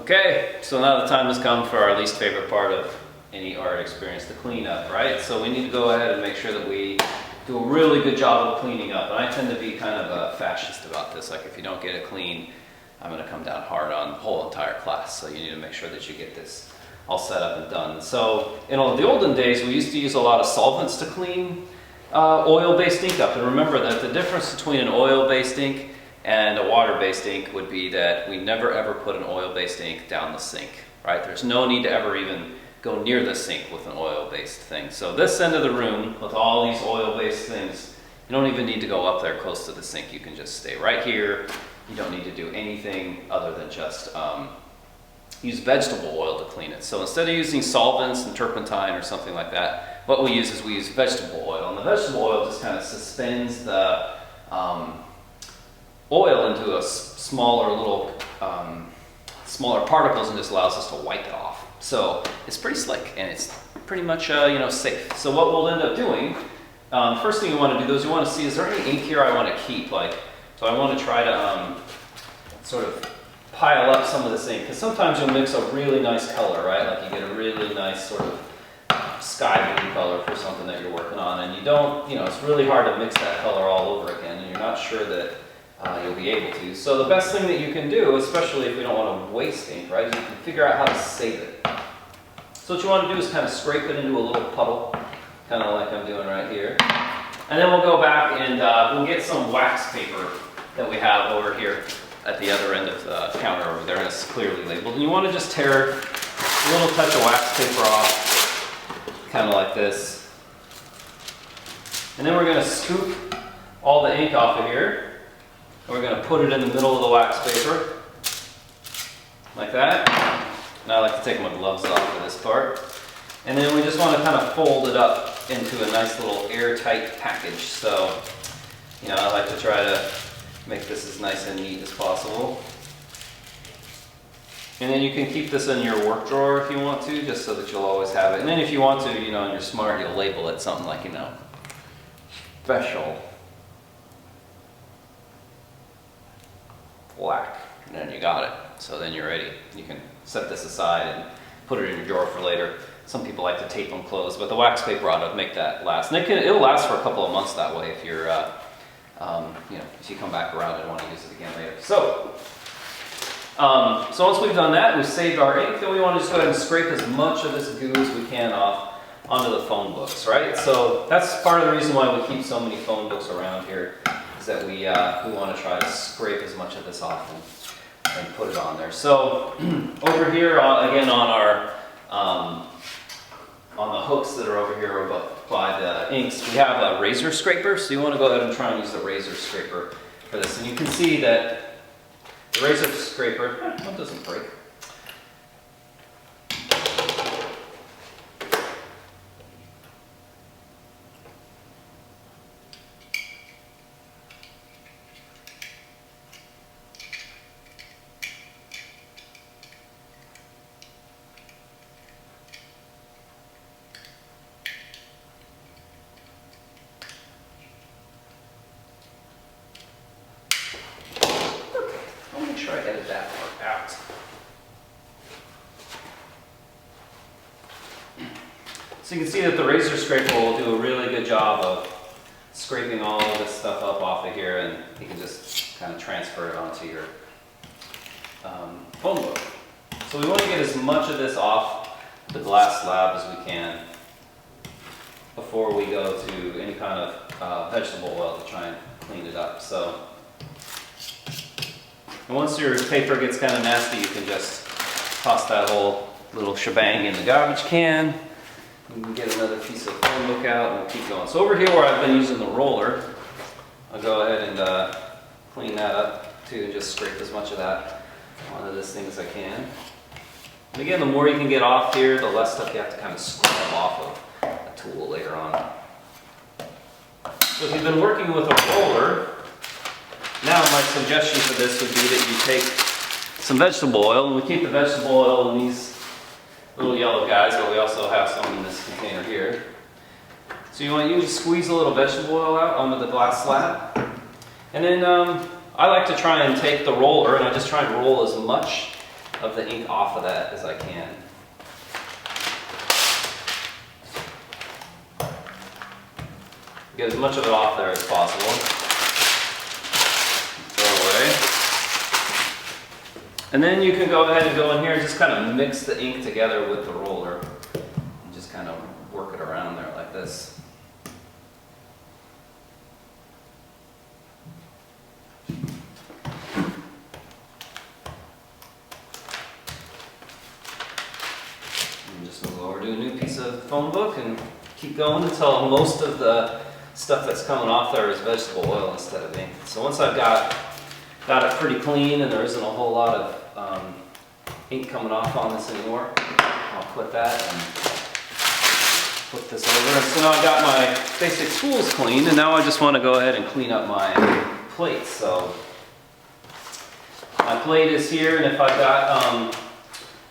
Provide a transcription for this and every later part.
Okay, so now the time has come for our least favorite part of any art experience, the cleanup, right? So we need to go ahead and make sure that we do a really good job of cleaning up. And I tend to be kind of a fascist about this. Like, if you don't get it clean, I'm going to come down hard on the whole entire class. So you need to make sure that you get this all set up and done. So in the olden days, we used to use a lot of solvents to clean oil-based ink up. And remember that the difference between an oil-based ink and a water-based ink would be that we never ever put an oil-based ink down the sink, right? There's no need to ever even go near the sink with an oil-based thing. So this end of the room with all these oil-based things, you don't even need to go up there close to the sink. You can just stay right here. You don't need to do anything other than just use vegetable oil to clean it. So instead of using solvents and turpentine or something like that, what we use is we use vegetable oil. And the vegetable oil just kind of suspends the oil into a smaller particles and just allows us to wipe it off. So it's pretty slick and it's pretty much safe. So what we'll end up doing, first thing you want to do is you want to see, is there any ink here I want to keep? So I want to try to sort of pile up some of this ink, because sometimes you'll mix a really nice color, right? Like you get a really nice sort of sky blue color for something that you're working on, and you don't, it's really hard to mix that color all over again, and you're not sure that you'll be able to. So the best thing that you can do, especially if we don't want to waste ink, right, is you can figure out how to save it. So what you want to do is kind of scrape it into a little puddle, kind of like I'm doing right here. And then we'll go back and we'll get some wax paper that we have over here at the other end of the counter over there, and it's clearly labeled. And you want to just tear a little touch of wax paper off, kind of like this. And then we're going to scoop all the ink off of here. And we're going to put it in the middle of the wax paper, like that. And I like to take my gloves off for this part. And then we just want to kind of fold it up into a nice little airtight package. So, I like to try to make this as nice and neat as possible. And then you can keep this in your work drawer if you want to, just so that you'll always have it. And then if you want to, and you're smart, you'll label it something like, special black. And then you got it. So then you're ready. You can set this aside and put it in your drawer for later. Some people like to tape them closed, but the wax paper ought to make that last. And it'll last for a couple of months that way if you're, if you come back around and want to use it again later. So once we've done that, we've saved our ink, then we want to just go ahead and scrape as much of this goo as we can off onto the phone books, right? So that's part of the reason why we keep so many phone books around here, is that we want to try to scrape as much of this off and put it on there. So over here, again on our on the hooks that are over here by the inks, we have a razor scraper. So you want to go ahead and try and use the razor scraper for this. And you can see that the razor scraper, it doesn't break. Try to edit that part out. So you can see that the razor scraper will do a really good job of scraping all of this stuff up off of here, and you can just kind of transfer it onto your phone book. So we want to get as much of this off the glass slab as we can before we go to any kind of vegetable oil to try and clean it up. So. And once your paper gets kind of nasty, you can just toss that whole little shebang in the garbage can. You can get another piece of phone book out and we'll keep going. So over here where I've been using the roller, I'll go ahead and clean that up too, just scrape as much of that onto this thing as I can. And again, the more you can get off here, the less stuff you have to kind of scrub off of a tool later on. So if you've been working with a roller, now my suggestion for this would be that you take some vegetable oil, and we keep the vegetable oil in these little yellow guys, but we also have some in this container here. So you want to squeeze a little vegetable oil out onto the glass slab. And then I like to try and take the roller, and I just try and roll as much of the ink off of that as I can. Get as much of it off there as possible. Throw away. And then you can go ahead and go in here and just kind of mix the ink together with the roller. And just kind of work it around there like this. Do a new piece of phone book and keep going until most of the stuff that's coming off there is vegetable oil instead of ink. So once I've got it pretty clean and there isn't a whole lot of ink coming off on this anymore, I'll quit that and flip this over. And so now I've got my basic tools clean, and now I just want to go ahead and clean up my plate. So my plate is here, and if I've got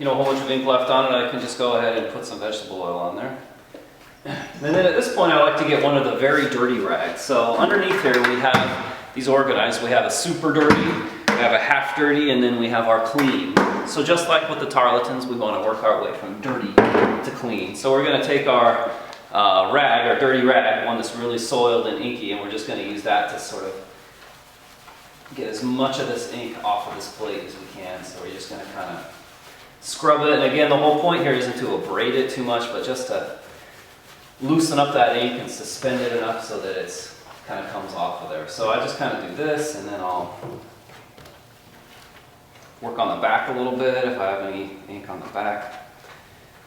a whole bunch of ink left on it, I can just go ahead and put some vegetable oil on there. And then at this point, I like to get one of the very dirty rags. So underneath here, we have these organized. We have a super dirty, we have a half dirty, and then we have our clean. So just like with the tarlatans, we want to work our way from dirty to clean. So we're going to take our rag, our dirty rag, one that's really soiled and inky, and we're just going to use that to sort of get as much of this ink off of this plate as we can. So we're just going to kind of scrub it, and again, the whole point here isn't to abrade it too much, but just to loosen up that ink and suspend it enough so that it's kind of comes off of there. So I just kind of do this, and then I'll work on the back a little bit if I have any ink on the back.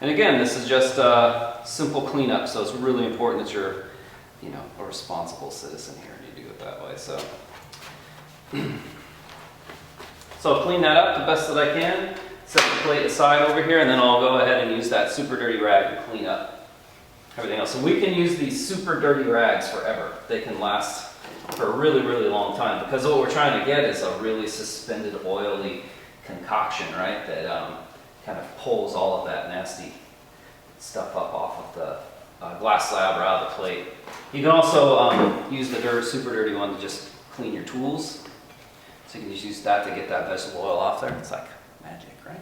And again, this is just a simple cleanup, so it's really important that you're, a responsible citizen here and you do it that way. So clean that up the best that I can. Set the plate aside over here, and then I'll go ahead and use that super dirty rag to clean up everything else. And we can use these super dirty rags forever. They can last for a really, really long time, because what we're trying to get is a really suspended, oily concoction, right? That kind of pulls all of that nasty stuff up off of the glass slab or out of the plate. You can also use the super dirty one to just clean your tools. So you can just use that to get that vegetable oil off there. It's like magic, right?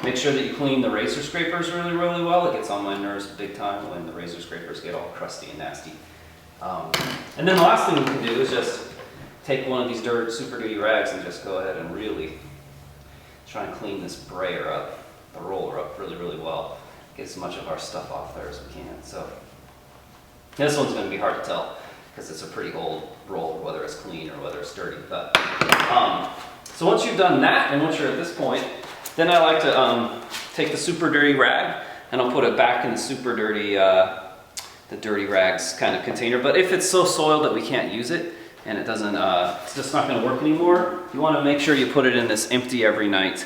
Make sure that you clean the razor scrapers really, really well. It gets on my nerves big time when the razor scrapers get all crusty and nasty. And then the last thing we can do is just take one of these super dirty rags and just go ahead and really try and clean this brayer up, the roller up really, really well. Get as much of our stuff off there as we can. So this one's going to be hard to tell because it's a pretty old roller, whether it's clean or whether it's dirty. But so once you've done that, and once you're at this point, then I like to take the super dirty rag and I'll put it back in the super dirty, the dirty rags kind of container. But if it's so soiled that we can't use it and it doesn't, it's just not going to work anymore, you want to make sure you put it in this empty every night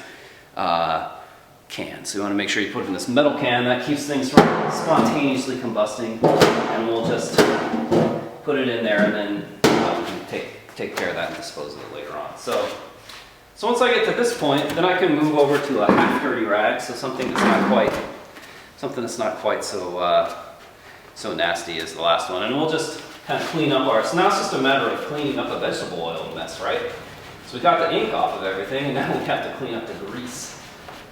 can. So you want to make sure you put it in this metal can. That keeps things from spontaneously combusting, and we'll just put it in there and then take care of that and dispose of it later on. So once I get to this point, then I can move over to a half dirty rag, so something that's not quite so nasty as the last one, and we'll just kind of clean up so now it's just a matter of cleaning up a vegetable oil mess, right? So we got the ink off of everything, and now we have to clean up the grease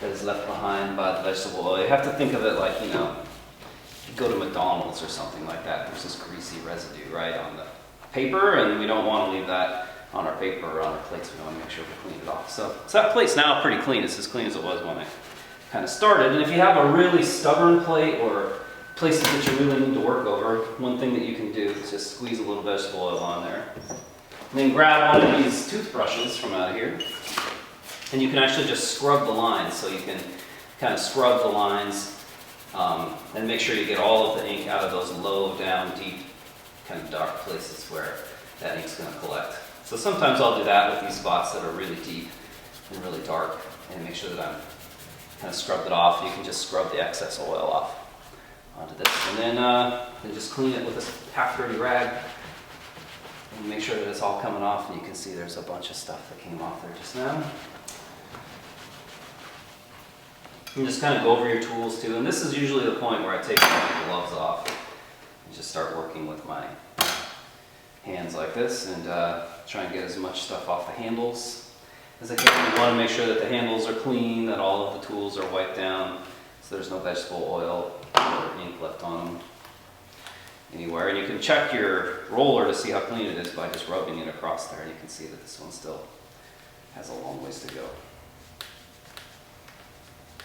that is left behind by the vegetable oil. You have to think of it like, if you go to McDonald's or something like that, there's this greasy residue, right, on the paper, and we don't want to leave that on our paper or on our plates. We want to make sure we clean it off. So that plate's now pretty clean. It's as clean as it was when I kind of started. And if you have a really stubborn plate or places that you really need to work over, one thing that you can do is just squeeze a little vegetable oil on there. And then grab one of these toothbrushes from out of here, and you can actually just scrub the lines. So you can kind of scrub the lines and make sure you get all of the ink out of those low, down, deep, kind of dark places where that ink's going to collect. So sometimes I'll do that with these spots that are really deep and really dark, and make sure that I'm kind of scrubbed it off. You can just scrub the excess oil off onto this, and then just clean it with this half dirty rag and make sure that it's all coming off. And you can see there's a bunch of stuff that came off there just now. And just kind of go over your tools too. And this is usually the point where I take my gloves off and just start working with my hands like this, and try and get as much stuff off the handles as I can. You want to make sure that the handles are clean, that all of the tools are wiped down, so there's no vegetable oil or ink left on them anywhere. And you can check your roller to see how clean it is by just rubbing it across there, and you can see that this one still has a long ways to go.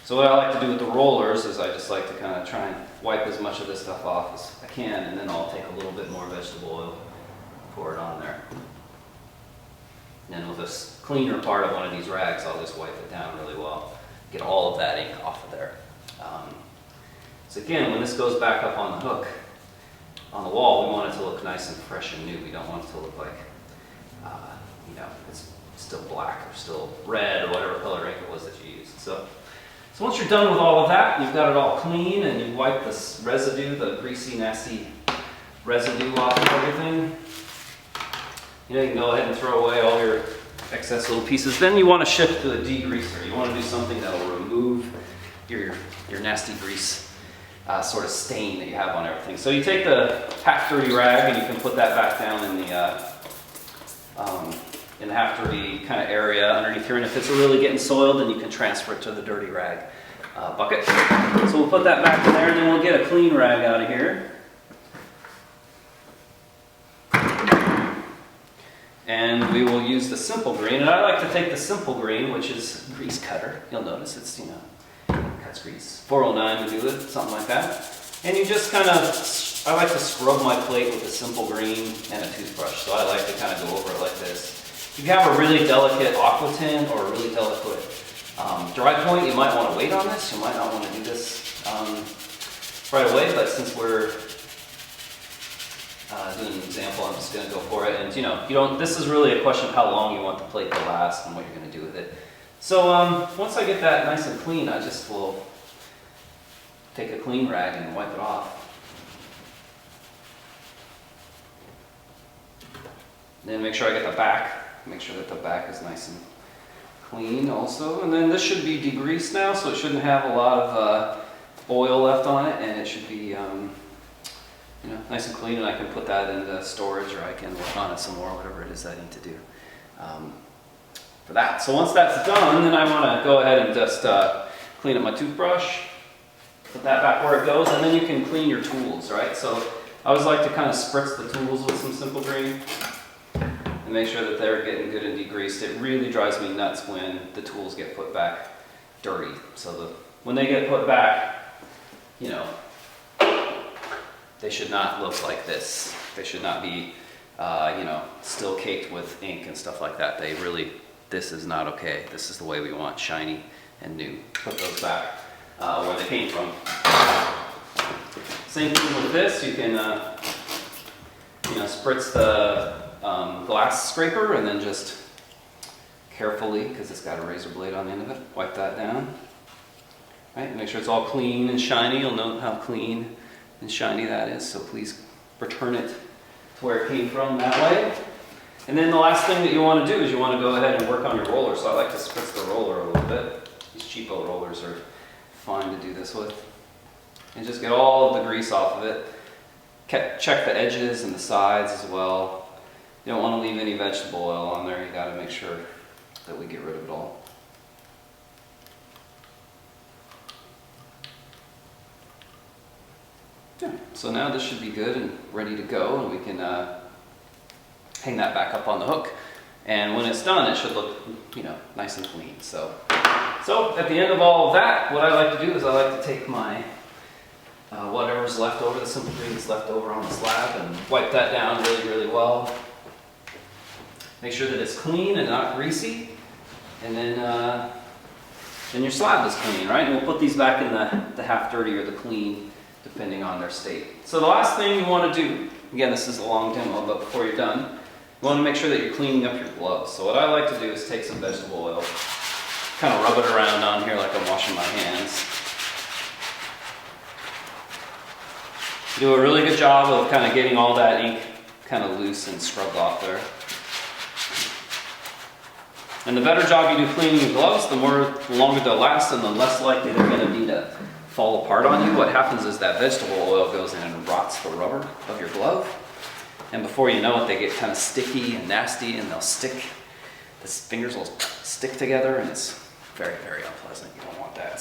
So what I like to do with the rollers is I just like to kind of try and wipe as much of this stuff off as I can, and then I'll take a little bit more vegetable oil, pour it on there. And then with this cleaner part of one of these rags, I'll just wipe it down really well, get all of that ink off of there. So again, when this goes back up on the hook, on the wall, we want it to look nice and fresh and new. We don't want it to look like, it's still black or still red or whatever color ink it was that you used. So once you're done with all of that, you've got it all clean and you wipe this residue, the greasy, nasty residue off of everything. You can go ahead and throw away all your excess little pieces. Then you want to shift to a degreaser. You want to do something that will remove your nasty grease sort of stain that you have on everything. So you take the half dirty rag and you can put that back down in the half dirty kind of area underneath here. And if it's really getting soiled, then you can transfer it to the dirty rag bucket. So we'll put that back in there, and then we'll get a clean rag out of here. And we will use the simple green, and I like to take the simple green, which is grease cutter. You'll notice it's, cuts grease. 409 to do it, something like that. And you just kind of, I like to scrub my plate with a simple green and a toothbrush. So I like to kind of go over it like this. If you have a really delicate aqua tint or a really delicate dry point, you might want to wait on this. You might not want to do this right away, but since we're doing an example, I'm just going to go for it. And this is really a question of how long you want the plate to last and what you're going to do with it. So once I get that nice and clean, I just will take a clean rag and wipe it off. Then make sure I get the back. Make sure that the back is nice and clean also. And then this should be degreased now, so it shouldn't have a lot of oil left on it, and it should be nice and clean, and I can put that into storage, or I can work on it some more, whatever it is I need to do for that. So once that's done, then I want to go ahead and just clean up my toothbrush, put that back where it goes, and then you can clean your tools, right? So I always like to kind of spritz the tools with some simple green and make sure that they're getting good and degreased. It really drives me nuts when the tools get put back dirty. So when they get put back, they should not look like this. They should not be, still caked with ink and stuff like that. This is not okay. This is the way we want, shiny and new. Put those back where they came from. Same thing with this. You can, spritz the glass scraper and then just carefully, because it's got a razor blade on the end of it, wipe that down. Right? Make sure it's all clean and shiny. You'll note how clean and shiny that is, so please return it to where it came from that way. And then the last thing that you want to do is you want to go ahead and work on your roller. So I like to spritz the roller a little bit. These cheapo rollers are fine to do this with. And just get all of the grease off of it. Check the edges and the sides as well. You don't want to leave any vegetable oil on there. You got to make sure that we get rid of it all. Yeah. So now this should be good and ready to go, and we can hang that back up on the hook. And when it's done, it should look, nice and clean. So at the end of all of that, what I like to do is I like to take my whatever's left over, the simple green that's left over on the slab, and wipe that down really, really well. Make sure that it's clean and not greasy, and then your slab is clean, right? And we'll put these back in the half dirty or the clean, depending on their state. So the last thing you want to do, again, this is a long demo, but before you're done, you want to make sure that you're cleaning up your gloves. So what I like to do is take some vegetable oil, kind of rub it around on here like I'm washing my hands. Do a really good job of kind of getting all that ink kind of loose and scrubbed off there. And the better job you do cleaning your gloves, the longer they'll last and the less likely they're going to be to fall apart on you. What happens is that vegetable oil goes in and rots the rubber of your glove. And before you know it, they get kind of sticky and nasty, and they'll stick the fingers will stick together and it's very, very unpleasant. You don't want that.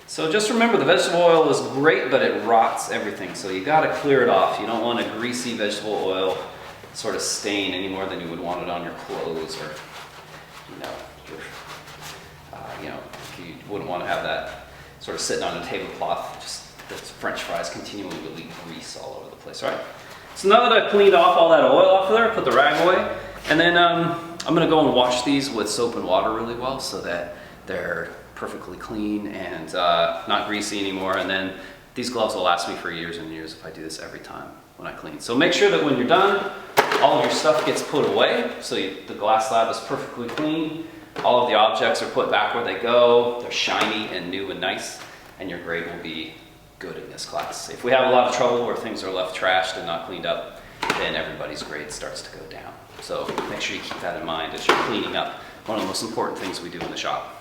So just remember the vegetable oil is great, but it rots everything. So you gotta clear it off. You don't want a greasy vegetable oil sort of stain any more than you would want it on your clothes or, you wouldn't want to have that sort of sitting on a tablecloth, just the French fries continually will leave grease all over the place, right? So now that I've cleaned off all that oil off of there, I put the rag away, and then I'm gonna go and wash these with soap and water really well so that they're perfectly clean and not greasy anymore. And then these gloves will last me for years and years if I do this every time when I clean. So make sure that when you're done, all of your stuff gets put away. So the glass slab is perfectly clean. All of the objects are put back where they go. They're shiny and new and nice, and your grade will be good in this class. If we have a lot of trouble where things are left trashed and not cleaned up, then everybody's grade starts to go down. So make sure you keep that in mind as you're cleaning up. One of the most important things we do in the shop.